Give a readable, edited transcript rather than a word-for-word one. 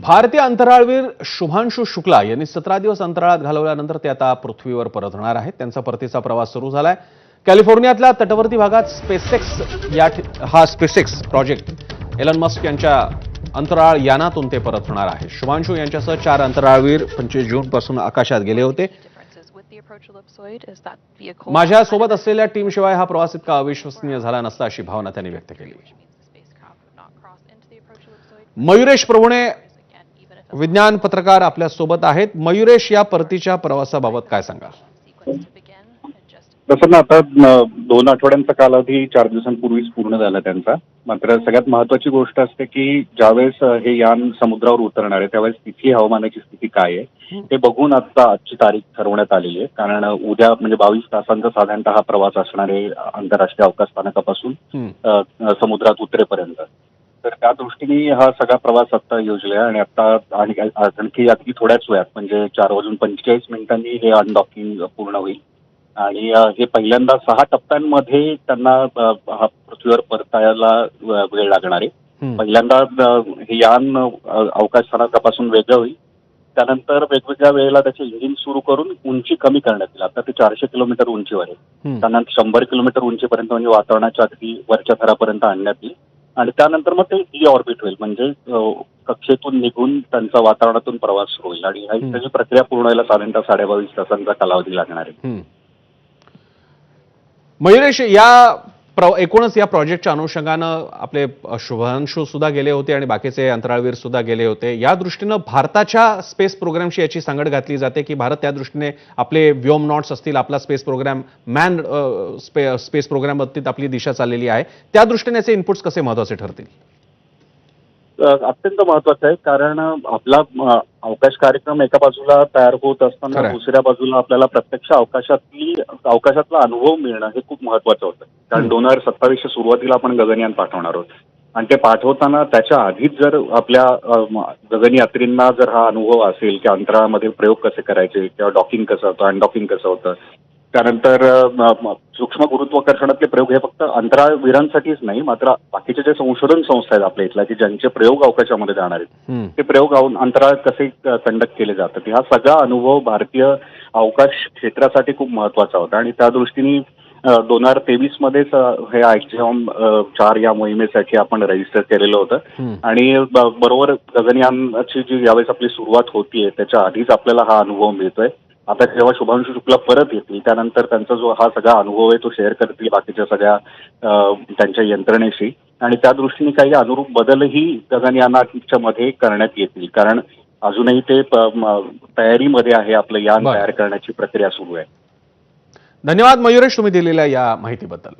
भारतीय अंतराळवीर शुभांशु शुक्ला यांनी 17 दिवस अंतराळात घालवल्यानंतर ते आता पृथ्वीवर परतणार आहेत. त्यांचा परतीचा प्रवास सुरू झालाय. कॅलिफोर्नियातल्या तटवर्ती भागात स्पेसएक्स प्रोजेक्ट एलन मस्क यांच्या अंतराळ यानातून ते परतणार आहे. शुभांशु यांच्यासह 4 अंतराळवीर 25 जूनपासून आकाशात गेले होते. माझ्यासोबत असलेल्या टीमशिवाय हा प्रवास इतका अविश्वसनीय झाला नसता अशी भावना त्यांनी व्यक्त केली. मयुरेश प्रभुणे विज्ञान पत्रकार आपल्या सोबत आहेत. मयुरेश, या परतीच्या प्रवासाबाबत काय सांगाल? तसं ना, आता 2 आठवड्यांचा कालावधी 4 दिवसांपूर्वीच पूर्ण झाला त्यांचा. मात्र सगळ्यात महत्वाची गोष्ट असते की ज्यावेळेस हे यान समुद्रावर उतरणार आहे त्यावेळेस तिथली हवामानाची स्थिती काय आहे हे बघून आता आजची तारीख ठरवण्यात आलेली आहे. कारण उद्या म्हणजे 22 तासांचा साधारणतः हा प्रवास असणार आहे आंतरराष्ट्रीय अवकाश स्थानकापासून समुद्रात उतरेपर्यंत. तर त्या दृष्टीने हा सगळा प्रवास आता योजला आणि आता आणखी अगदी थोड्याच वेळात म्हणजे 4:45 हे अनडॉकिंग पूर्ण होईल. आणि हे पहिल्यांदा 6 टप्प्यांमध्ये त्यांना हा पृथ्वीवर परतायला वेळ लागणार आहे. पहिल्यांदा हे यान अवकाश स्थानकापासून वेगळं होईल. त्यानंतर वेगवेगळ्या वेळेला त्याचे इंजिन सुरू करून उंची कमी करण्यात येईल. आता ते 400 किलोमीटर उंचीवर आहे. त्यानंतर 100 किलोमीटर उंचीपर्यंत म्हणजे वातावरणाच्या अगदी वरच्या थरापर्यंत आणण्यात येईल. आणि त्यानंतर मग ते डी ऑर्बिट होईल म्हणजे कक्षेतून निघून त्यांचा वातावरणातून प्रवास सुरू होईल. आणि ही सगळी प्रक्रिया पूर्ण व्हायला साधारणतः 22.5 तासांचा कालावधी लागणार आहे. मयुरेश, एकूणच या प्रोजेक्टच्या अनुषंगानं आपले शुभांशु सुद्धा गेले होते आणि बाकीचे अंतराळवीर सुद्धा गेले होते. या दृष्टीनं भारताच्या स्पेस प्रोग्रामशी याची सांगड घातली जाते की भारत त्या दृष्टीने आपले व्योमनॉट्स असतील, आपला space program man space program बाबतीत आपली दिशा चाललेली आहे. त्या दृष्टीने याचे इनपुट्स कसे महत्वाचे ठरतील? अत्यंत महत्वाचं आहे. कारण आपला अवकाश कार्यक्रम एका बाजूला तयार होत असताना दुसऱ्या बाजूला आपल्याला प्रत्यक्ष अवकाशातला अनुभव मिळणं हे खूप महत्वाचं होतं. कारण 2027 सुरुवातीला आपण गगनयान पाठवणार आहोत आणि ते पाठवताना त्याच्या आधीच जर आपल्या गगनयात्रींना जर हा अनुभव असेल की अंतराळामध्ये प्रयोग कसे करायचे किंवा डॉकिंग कसं होतं, अनडॉकिंग कसं होतं, त्यानंतर सूक्ष्म गुरुत्वाकर्षणातले प्रयोग हे फक्त अंतराळवीरांसाठीच नाही मात्र बाकीचे जे संशोधन संस्था आहेत आपल्या इथल्या की ज्यांचे प्रयोग अवकाशामध्ये जाणार आहेत ते प्रयोग अंतराळात कसे कंडक्ट केले जातात, हा सगळा अनुभव भारतीय अवकाश क्षेत्रासाठी खूप महत्वाचा होता. आणि त्या दृष्टीने 2023 मध्येच हे एक्झॉम 4 या मोहिमेसाठी आपण रजिस्टर केलेलं होतं. आणि बरोबर गगनयानाची जी यावेळेस आपली सुरुवात होतीये त्याच्या आधीच आपल्याला हा अनुभव मिळतोय. आता जेव्हा शुभांशु शुक्ला परत येतील त्यानंतर त्यांचा जो हा सगळा अनुभव आहे तो शेअर करतील बाकीच्या सगळ्या त्यांच्या यंत्रणेशी. आणि त्या दृष्टीने काही अनुरूप बदलही गगनयानाच्या मध्ये करण्यात येतील. कारण अजूनही ते तयारीमध्ये आहे, आपलं यान तयार करण्याची प्रक्रिया सुरू आहे. धन्यवाद मयुरेश, तुम्ही दिलेल्या या माहितीबद्दल.